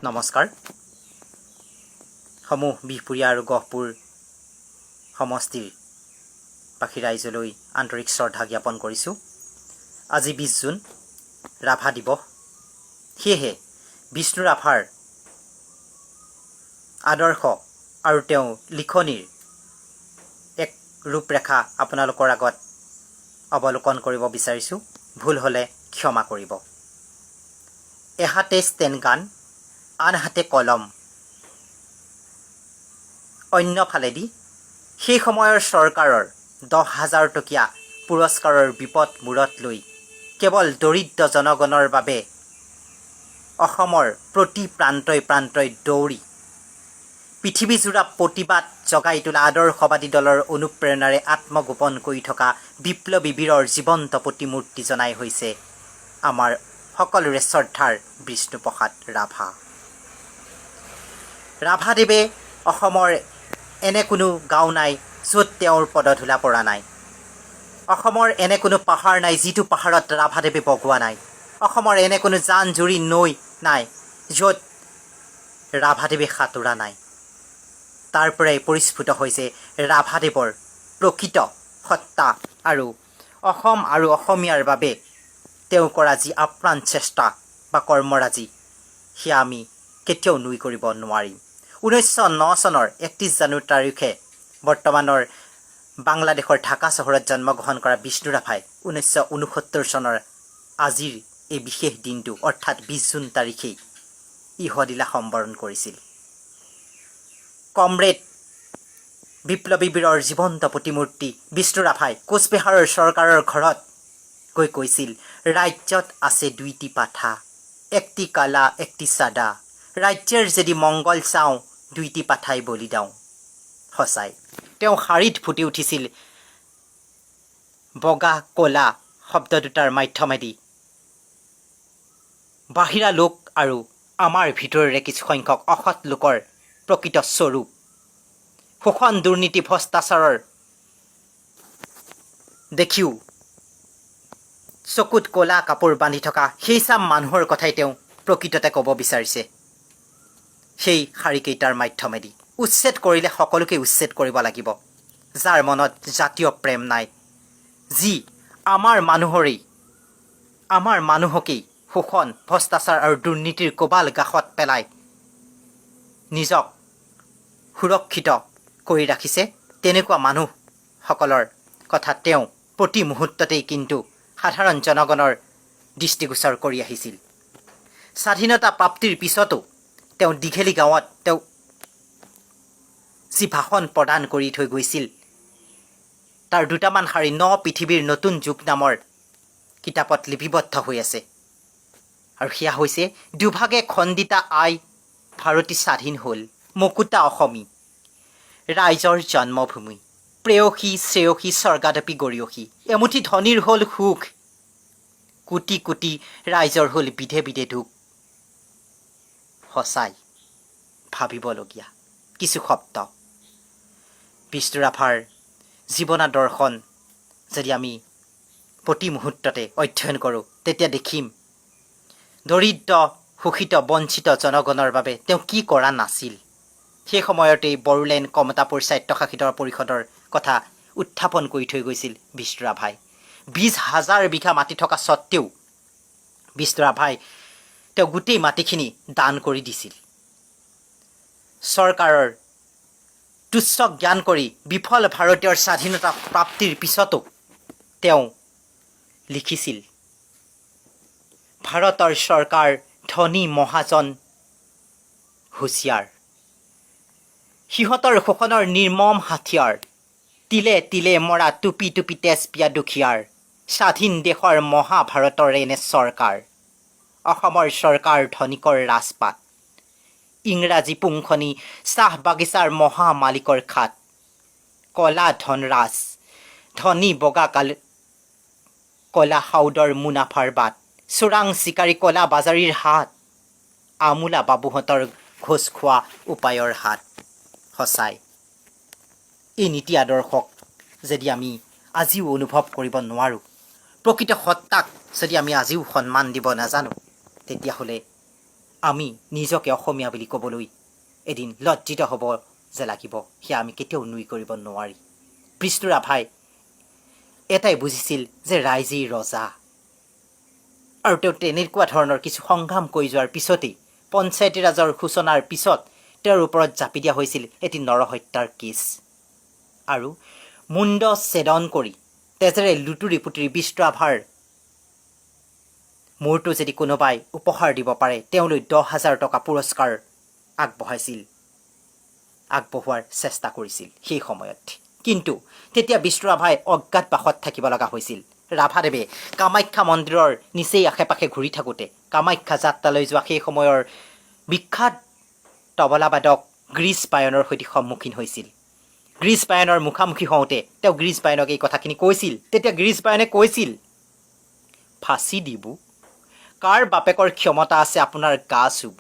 নমস্কাৰ সমূহ বিহপুৰীয়া আৰু গহপুৰ সমষ্টিৰ বাসী ৰাইজলৈ আন্তৰিক শ্ৰদ্ধা জ্ঞাপন কৰিছোঁ। আজি 20 জুন ৰাভা দিৱস। সেয়েহে বিষ্ণু ৰাভাৰ আদৰ্শ আৰু তেওঁ লিখনিৰ এক ৰূপৰেখা আপোনালোকৰ আগত অৱলোকন কৰিব বিচাৰিছোঁ। ভুল হ'লে ক্ষমা কৰিব। এহাতে ষ্টেন গান, আনহাতে কলম। অন্যফালেদি সেই সময়ৰ চৰকাৰৰ 10,000 টকীয়া পুৰস্কাৰৰ বিপদ মূৰত লৈ কেৱল দৰিদ্ৰ জনগণৰ বাবে অসমৰ প্ৰতি প্ৰান্তই প্ৰান্তই দৌৰি পৃথিৱীজোৰা প্ৰতিবাদ জগাই তোলা আদৰ্শবাদী দলৰ অনুপ্ৰেৰণাৰে আত্মগোপন কৰি থকা বিপ্লৱী বীৰৰ জীৱন্ত প্ৰতিমূৰ্তি জনাই হৈছে আমাৰ সকলোৰে শ্ৰদ্ধাৰ বিষ্ণুপ্ৰসাদ ৰাভা। ৰাভাদেৱে অসমৰ এনে কোনো গাঁও নাই য'ত তেওঁৰ পদধূলা পৰা নাই। অসমৰ এনে কোনো পাহাৰ নাই যিটো পাহাৰত ৰাভাদেৱে বগোৱা নাই। অসমৰ এনে কোনো জান জুৰি নৈ নাই য'ত ৰাভাদেৱে সাঁতোৰা নাই। তাৰ পৰাই পৰিস্ফুট হৈছে ৰাভাদেৱৰ প্ৰকৃত সত্তা আৰু অসম আৰু অসমীয়াৰ বাবে তেওঁ কৰা যি আপ্ৰাণ চেষ্টা বা কৰ্মৰাজি, সেয়া আমি কেতিয়াও নুই কৰিব নোৱাৰিম। 1909 চনৰ 31 জানুৱাৰী তাৰিখে বৰ্তমানৰ বাংলাদেশৰ ঢাকা চহৰত জন্মগ্ৰহণ কৰা বিষ্ণু ৰাভাই 1969 চনৰ আজিৰ এই বিশেষ দিনটো অৰ্থাৎ 20 জুন তাৰিখেই ইহদিলা সম্বৰণ কৰিছিল। কমৰেড বিপ্লৱী বীৰৰ জীৱন্ত প্ৰতিমূৰ্তি বিষ্ণু ৰাভাই কোচবিহাৰৰ চৰকাৰৰ ঘৰত গৈ কৈছিল, ৰাজ্যত আছে দুইটি পাঠা, একটি কালা একটি চাদা, ৰাজ্যৰ যদি মংগল চাওঁ দুইটি পাঠাই বলি দাওঁ। সঁচাই তেওঁ শাৰীত ফুটি উঠিছিল বগা কলা শব্দ দুটাৰ মাধ্যমেদি বাহিৰা লোক আৰু আমাৰ ভিতৰৰে কিছুসংখ্যক অসৎ লোকৰ প্ৰকৃত স্বৰূপ। শোষণ দুৰ্নীতি ভ্ৰষ্টাচাৰৰ দেখিও চকুত কলা কাপোৰ বান্ধি থকা সেই চাম মানুহৰ কথাই তেওঁ প্ৰকৃততে ক'ব বিচাৰিছে। সেই শাৰীকেইটাৰ মাধ্যমেদি উচ্ছেদ কৰিলে সকলোকে উচ্ছেদ কৰিব লাগিব। যাৰ মনত জাতীয় প্ৰেম নাই, যি আমাৰ মানুহকেই শোষণ ভ্ৰষ্টাচাৰ আৰু দুৰ্নীতিৰ কোবাল গাশত পেলাই নিজক সুৰক্ষিত কৰি ৰাখিছে, তেনেকুৱা মানুহসকলৰ কথা তেওঁ প্ৰতি মুহূৰ্ততেই কিন্তু সাধাৰণ জনগণৰ দৃষ্টিগোচৰ কৰি আহিছিল। স্বাধীনতা প্ৰাপ্তিৰ পিছতো তেওঁ দীঘেলী গাঁৱত তেওঁ যি ভাষণ প্ৰদান কৰি থৈ গৈছিল, তাৰ দুটামান শাৰী ন পৃথিৱীৰ নতুন যুগ নামৰ কিতাপত লিপিবদ্ধ হৈ আছে। আৰু সেয়া হৈছে, দুভাগে খণ্ডিতা আই ভাৰতী স্বাধীন হ'ল, মুকুতা অসমী ৰাইজৰ জন্মভূমি, প্ৰেয়সী শ্ৰেয়সী স্বৰ্গাদপি গৰীয়সী, এমুঠি ধনীৰ হ'ল সুখ, কোটি কোটি ৰাইজৰ হ'ল বিধে বিধে দুখ। সঁচাই ভাবিবলগীয়া কিছু শব্দ। বিষ্ণু ৰাভাৰ জীৱনাদৰ্শন যদি আমি প্ৰতি মুহূৰ্ততে অধ্যয়ন কৰোঁ, তেতিয়া দেখিম দৰিদ্ৰ শোষিত বঞ্চিত জনগণৰ বাবে তেওঁ কি কৰা নাছিল। সেই সময়তেই বড়োলেণ্ড কমতাপুৰ স্বায়ত্তশাসিত পৰিষদৰ কথা উত্থাপন কৰি থৈ গৈছিল বিষ্ণু ৰাভাই। 20,000 বিঘা মাটি থকা স্বত্তেও বিষ্ণু ৰাভাই তেওঁ গোটেই মাটিখিনি দান কৰি দিছিল। চৰকাৰৰ তুচ্ছ জ্ঞান কৰি বিফল ভাৰতীয়ৰ স্বাধীনতা প্ৰাপ্তিৰ পিছতো তেওঁ লিখিছিল, ভাৰতৰ চৰকাৰ ধনী মহাজন হুঁচিয়াৰ, সিহঁতৰ শোষণৰ নিৰ্মম হাথিয়াৰ, তিলে তিলে মৰা টুপি টুপি তেজ পিয়া দুখীয়াৰ, স্বাধীন দেশৰ মহাভাৰতৰ এনে চৰকাৰ, অসমৰ চৰকাৰ ধনিকৰ ৰাজপাট, ইংৰাজী পুংখনি চাহ বাগিচাৰ মহা মালিকৰ খাট, কলা ধনৰাজ ধনী বগা কলা সাউদৰ মুনাফাৰ বাট, চোৰাং চিকাৰী কলা বাজাৰীৰ হাত, আমোলা বাবুহঁতৰ ঘোচ খোৱা উপায়ৰ হাত। সঁচাই এই নীতি আদৰ্শক যদি আমি আজিও অনুভৱ কৰিব নোৱাৰোঁ, প্ৰকৃত সত্তাক যদি আমি আজিও সন্মান দিব নাজানো, তেতিয়াহ'লে আমি নিজকে অসমীয়া বুলি ক'বলৈ এদিন লজ্জিত হ'ব যে লাগিব, সেয়া আমি কেতিয়াও নুই কৰিব নোৱাৰি। বিষ্ণু ৰাভাই এটাই বুজিছিল যে ৰাইজেই ৰজা, আৰু তেওঁ তেনেকুৱা ধৰণৰ কিছু সংগ্ৰাম কৰি যোৱাৰ পিছতেই পঞ্চায়তী ৰাজৰ সূচনাৰ পিছত তেওঁৰ ওপৰত জাপি দিয়া হৈছিল এটি নৰহত্যাৰ কেছ, আৰু মুণ্ড ছেদন কৰি তেজেৰে লুতুৰি পুতুৰি বিষ্ণু ৰাভাৰ মূৰটো যদি কোনোবাই উপহাৰ দিব পাৰে তেওঁলৈ 10,000 টকা পুৰস্কাৰ আগবঢ়োৱাৰ চেষ্টা কৰিছিল সেই সময়ত। কিন্তু তেতিয়া বিষ্ণু ৰাভাই অজ্ঞাতবাসত থাকিব লগা হৈছিল। ৰাভাদেৱে কামাখ্যা মন্দিৰৰ নিচেই আশে পাশে ঘূৰি থাকোঁতে কামাখ্যা যাত্ৰালৈ যোৱা সেই সময়ৰ বিখ্যাত তবলাবাদক গ্ৰীষ্মায়নৰ সৈতে সন্মুখীন হৈছিল। গ্ৰীষ্মায়নৰ মুখামুখি হওঁতে তেওঁ গ্ৰীষ্মায়নক এই কথাখিনি কৈছিল। তেতিয়া গ্ৰীষ্মায়নে কৈছিল, ফাঁচি দিব, কাৰ বাপেকৰ ক্ষমতা আছে আপোনাৰ গা চুব।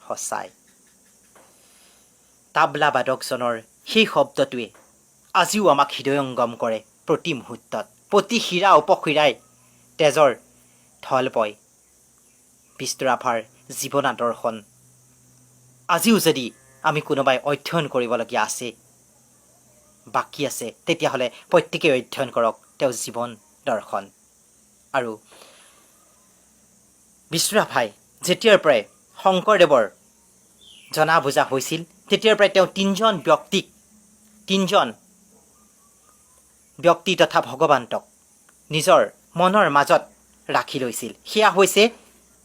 সঁচাই তাবলাবাদকজনৰ সেই শব্দটোৱে আজিও আমাক হৃদয়ংগম কৰে। প্ৰতি মুহূৰ্তত প্ৰতি শিৰা উপশিৰাই তেজৰ ঢল বয়। বিষ্ণু ৰাভাৰ জীৱন আদৰ্শন আজিও যদি আমি কোনোবাই অধ্যয়ন কৰিবলগীয়া বাকী আছে তেতিয়াহ'লে প্ৰত্যেকেই অধ্যয়ন কৰক তেওঁ জীৱন দৰ্শন। আৰু বিষ্ণু ৰাভাই যেতিয়াৰ পৰাই শংকৰদেৱৰ জনা বুজা হৈছিল তেতিয়াৰ পৰাই তেওঁ তিনিজন ব্যক্তি তথা ভগৱান্তক নিজৰ মনৰ মাজত ৰাখি লৈছিল। সেয়া হৈছে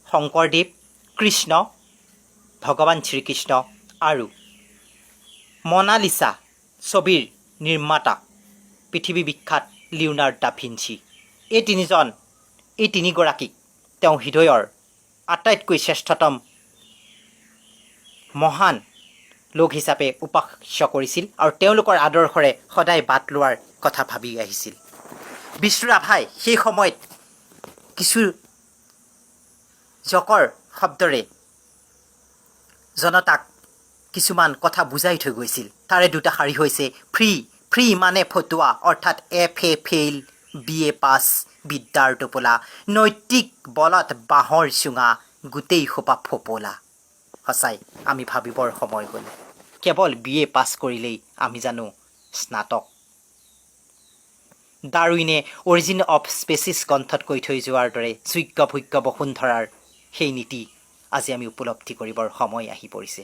শংকৰদেৱ, কৃষ্ণ, ভগৱান শ্ৰীকৃষ্ণ আৰু মনালিছা ছবিৰ নিৰ্মাতা পৃথিৱী বিখ্যাত লিওনাৰ্ড দা ভিঞ্চি। এই তিনিগৰাকীক তেওঁ হৃদয়ৰ আটাইতকৈ শ্ৰেষ্ঠতম মহান লোক হিচাপে উপাস্য কৰিছিল আৰু তেওঁলোকৰ আদৰ্শৰে সদায় বাট লোৱাৰ কথা ভাবি আহিছিল। বিষ্ণু ৰাভাই সেই সময়ত কিছু জকৰ শব্দৰে জনতাক কিছুমান কথা বুজাই থৈ গৈছিল। তাৰে দুটা শাৰী হৈছে, ফ্ৰী মানে ফটুৱা, অৰ্থাৎ FA ফেইল, BA পাছ, বিদ্যাৰ টোপোলা, নৈতিক বলত বাঁহৰ চুঙা, গোটেই সোপা ফপোলা। সঁচাই আমি ভাবিবৰ সময় হ'ল, কেৱল BA পাছ কৰিলেই আমি জানো স্নাতক। ডাৰউইনে অৰিজিন অফ স্পেচিছ গ্ৰন্থত কৈ থৈ যোৱাৰ দৰে যোগ্য ভোগ্য বসুন্ধৰাৰ সেই নীতি আজি আমি উপলব্ধি কৰিবৰ সময় আহি পৰিছে।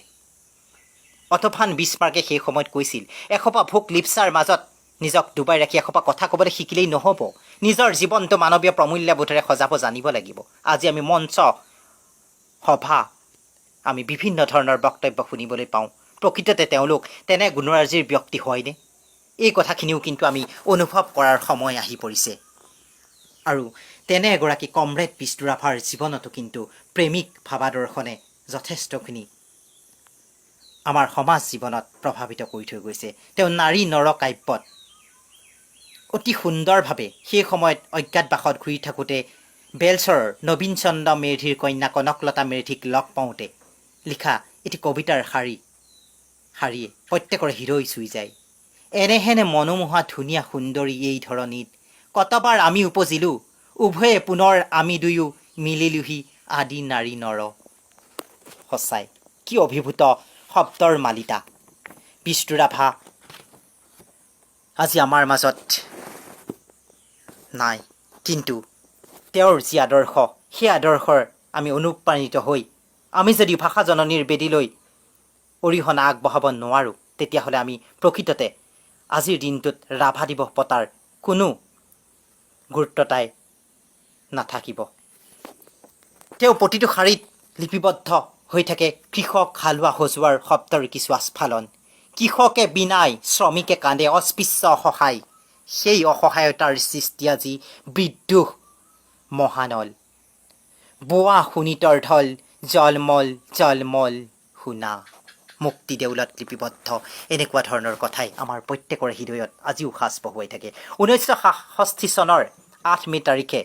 অটোফান বিছমাৰ্কে সেই সময়ত কৈছিল, এসোপা ভোক লিপচাৰ মাজত নিজক ডুবাই ৰাখি এসোপা কথা ক'বলৈ শিকিলেই নহ'ব, নিজৰ জীৱনটো মানৱীয় প্ৰমূল্যবোধেৰে সজাব জানিব লাগিব। আজি আমি মঞ্চ সভা আমি বিভিন্ন ধৰণৰ বক্তব্য শুনিবলৈ পাওঁ। প্ৰকৃততে তেওঁলোক তেনে গুণৰাজিৰ ব্যক্তি হয়নে? এই কথাখিনিও কিন্তু আমি অনুভৱ কৰাৰ সময় আহি পৰিছে। আৰু তেনে এগৰাকী কমৰেড বিষ্ণু ৰাভাৰ জীৱনতো কিন্তু প্ৰেমিক ভাৱাদৰ্শনে যথেষ্টখিনি আমাৰ সমাজ জীৱনত প্ৰভাৱিত কৰি থৈ গৈছে। তেওঁ নাৰী নৰ কাব্যত অতি সুন্দৰভাৱে সেই সময়ত অজ্ঞাতবাসত ঘূৰি থাকোঁতে বেলচৰৰ নবীন চন্দ্ৰ মেধিৰ কন্যা কনকলতা মেধিক লগ পাওঁতে লিখা এটি কবিতাৰ শাৰীয়ে প্ৰত্যেকৰে হৃদয় চুই যায়। এনেহেনে মনোমোহা ধুনীয়া সুন্দৰী এই ধৰণীত কতবাৰ আমি উপজিলোঁ, উভয়ে পুনৰ আমি দুয়ো মিলিলোহি আদি নাৰী নৰ। সঁচাই কি অভিভূত শব্দৰ মালিতা। বিষ্ণু ৰাভা আজি আমাৰ মাজত নাই, কিন্তু তেওঁৰ যি আদৰ্শ সেই আদৰ্শৰ আমি অনুপ্ৰাণিত হৈ আমি যদি ভাষা জননীৰ বেদীলৈ অৰিহণা আগবঢ়াব নোৱাৰোঁ তেতিয়াহ'লে আমি প্ৰকৃততে আজিৰ দিনটোত ৰাভা দিৱস পতাৰ কোনো গুৰুত্বতাই নাথাকিব। তেওঁ প্ৰতিটো শাৰীত লিপিবদ্ধ হৈ থাকে কৃষক হালোৱা সজোৱাৰ শব্দৰ কিছু আস্ফালন। কৃষকে বিনাই, শ্ৰমিকে কান্দে, অস্পৃশ্য অসহায়, সেই অসহায়তাৰ সৃষ্টি আজি বিদ্ৰোহ মহানল। বোৱা শোণিতৰ ঢল, জলমল শুনা। মুক্তি দেউলত লিপিবদ্ধ এনেকুৱা ধৰণৰ কথাই আমাৰ প্ৰত্যেকৰে হৃদয়ত আজিও সাঁচ বহুৱাই থাকে। 1966 চনৰ 8 মে' তাৰিখে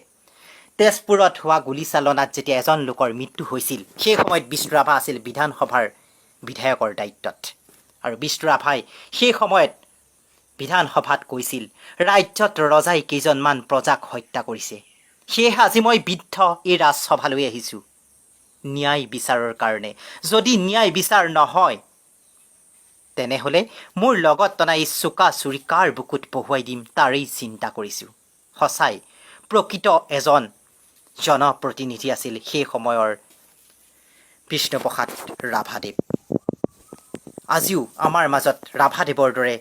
তেজপুৰত হোৱা গুলীচালনাত যেতিয়া এজন লোকৰ মৃত্যু হৈছিল সেই সময়ত বিষ্ণু ৰাভা আছিল বিধানসভাৰ বিধায়কৰ দায়িত্বত। আৰু বিষ্ণু ৰাভাই সেই সময়ত বিধানসভাত কৈছিল, ৰাজ্যত ৰজাই কেইজনমান প্ৰজাক হত্যা কৰিছে, সেয়েহে আজি মই বৃদ্ধ এই ৰাজসভালৈ আহিছোঁ। ন্যায় বিচাৰৰ কাৰণে। যদি ন্যায় বিচাৰ নহয় তেনেহ'লে মোৰ লগত টনা এই চোকা চুৰি কাৰ বুকুত বহুৱাই দিম তাৰেই চিন্তা কৰিছোঁ। সঁচাই প্ৰকৃত এজন জনপ্ৰতিনিধি আছিল সেই সময়ৰ বিষ্ণুপ্ৰসাদ ৰাভাদেৱ। আজিও আমাৰ মাজত ৰাভাদেৱৰ দৰে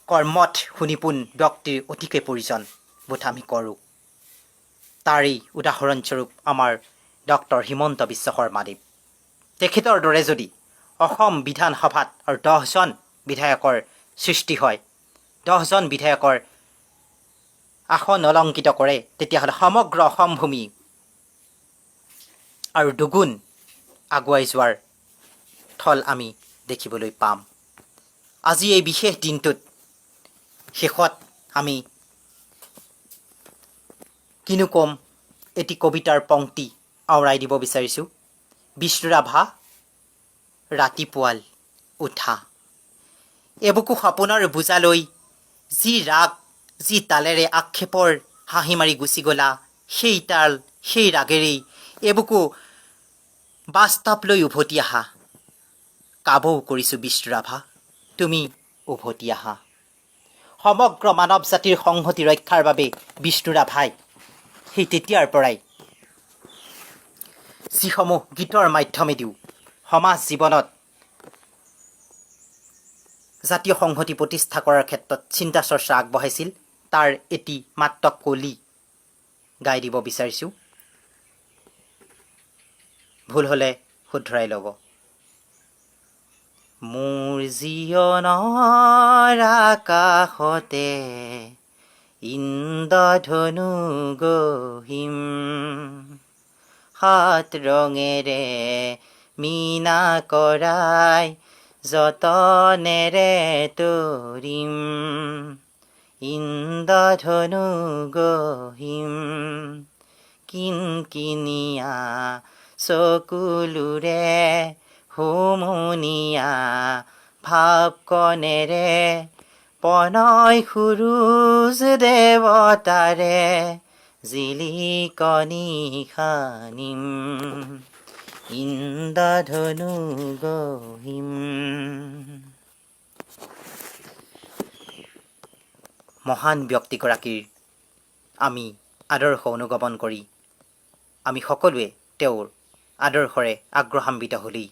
কৰ্মঠ শুনিপোন ব্যক্তিৰ অতিকৈ প্ৰয়োজন বোধ আমি কৰোঁ। তাৰেই উদাহৰণস্বৰূপ আমাৰ ডক্টৰ হিমন্ত বিশ্ব শৰ্মাদেৱ। তেখেতৰ দৰে যদি অসম বিধানসভাত আৰু 10জন বিধায়কৰ সৃষ্টি হয়, 10জন বিধায়কৰ আসন অলংকৃত কৰে, তেতিয়াহ'লে সমগ্ৰ অসম ভূমি আৰু দুগুণ আগুৱাই যোৱাৰ থল আমি দেখিবলৈ পাম। আজি এই বিশেষ দিনটোত শেষত আমি কিনো ক'ম, এটি কবিতাৰ পংক্তি আওৰাই দিব বিচাৰিছোঁ। বিষ্ণু ৰাভা ৰাতিপুৱাল উঠা, এবুকু সপোনৰ বোজালৈ যি ৰাগ যি তালেৰে আক্ষেপৰ হাঁহি মাৰি গুচি গ'লা, সেই তাল সেই ৰাগেৰেই এবুকু বাস্তৱলৈ উভতি আহা। কাবৌ কৰিছোঁ বিষ্ণু ৰাভা, তুমি উভতি আহা। সমগ্ৰ মানৱ জাতিৰ সংহতি ৰক্ষাৰ বাবে বিষ্ণু ৰাভাই সেই তেতিয়াৰ পৰাই যিসমূহ গীতৰ মাধ্যমেদিও সমাজ জীৱনত জাতীয় সংহতি প্ৰতিষ্ঠা কৰাৰ ক্ষেত্ৰত চিন্তা চৰ্চা আগবঢ়াইছিল, তাৰ এটি মাত্ৰ কলি গাই দিব বিচাৰিছোঁ। ভুল হ'লে শুধৰাই ল'ব। মোৰ জীৱনৰ আকাশতে ইন্দ্ৰধনু গহিম, 7 ৰঙেৰে মীনা কৰাই যতনেৰে তৰিম, ইন্দ্ৰধনু গহিম, কিনকিনিয়া চকুলোৰে হুমুনিয়া ভাৱকণেৰে প্ৰণয় সুৰুজ দেৱতাৰে জিলিকনি খানিম, ইন্দ্ৰধনু গহিম। মহান ব্যক্তিগৰাকীৰ আমি আদৰ্শ অনুগমন কৰি আমি সকলোৱে তেওঁৰ আদৰ্শৰে আগ্ৰহান্বিত হ'লেই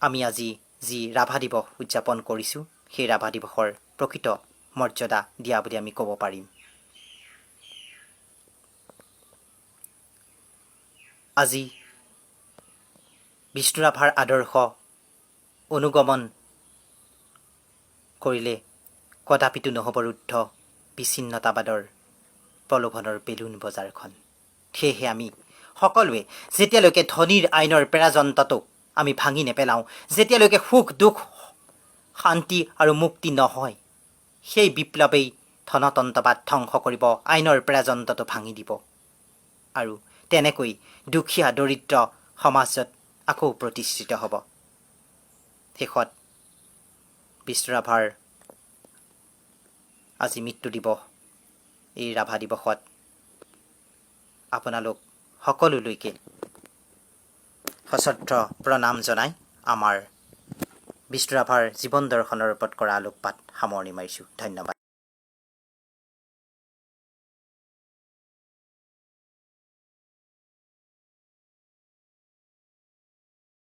আমি আজি যি ৰাভা দিৱস উদযাপন কৰিছোঁ, সেই ৰাভা দিৱসৰ প্ৰকৃত মৰ্যাদা দিয়া বুলি আমি ক'ব পাৰিম। আজি বিষ্ণু ৰাভাৰ আদৰ্শ অনুগমন কৰিলে কদাপিতো নহ'ব ৰুদ্ধ বিচ্ছিন্নতাবাদৰ প্ৰলোভনৰ বেলুন বজাৰখন। সেয়েহে আমি সকলোৱে যেতিয়ালৈকে ধনীৰ আইনৰ পেৰাযন্ত্ৰটো আমি ভাঙি নেপেলাওঁ, যেতিয়ালৈকে সুখ দুখ শান্তি আৰু মুক্তি নহয়, সেই বিপ্লৱেই ধনতন্ত্ৰবাদ ধ্বংস কৰিব, আইনৰ পেৰাযন্ত্ৰটো ভাঙি দিব আৰু তেনেকৈ দুখীয়া দৰিদ্ৰ সমাজত আকৌ প্ৰতিষ্ঠিত হ'ব। শেষত বিষ্ণু ৰাভাৰ আজি মৃত্যু দিৱস, এই ৰাভা দিৱসত আপোনালোক সকলোলৈকে সশ্ৰদ্ধ প্ৰণাম জনাই আমাৰ বিষ্ণু ৰাভাৰ জীৱন দৰ্শনৰ ওপৰত কৰা আলোকপাত সামৰণি মাৰিছোঁ। ধন্যবাদ।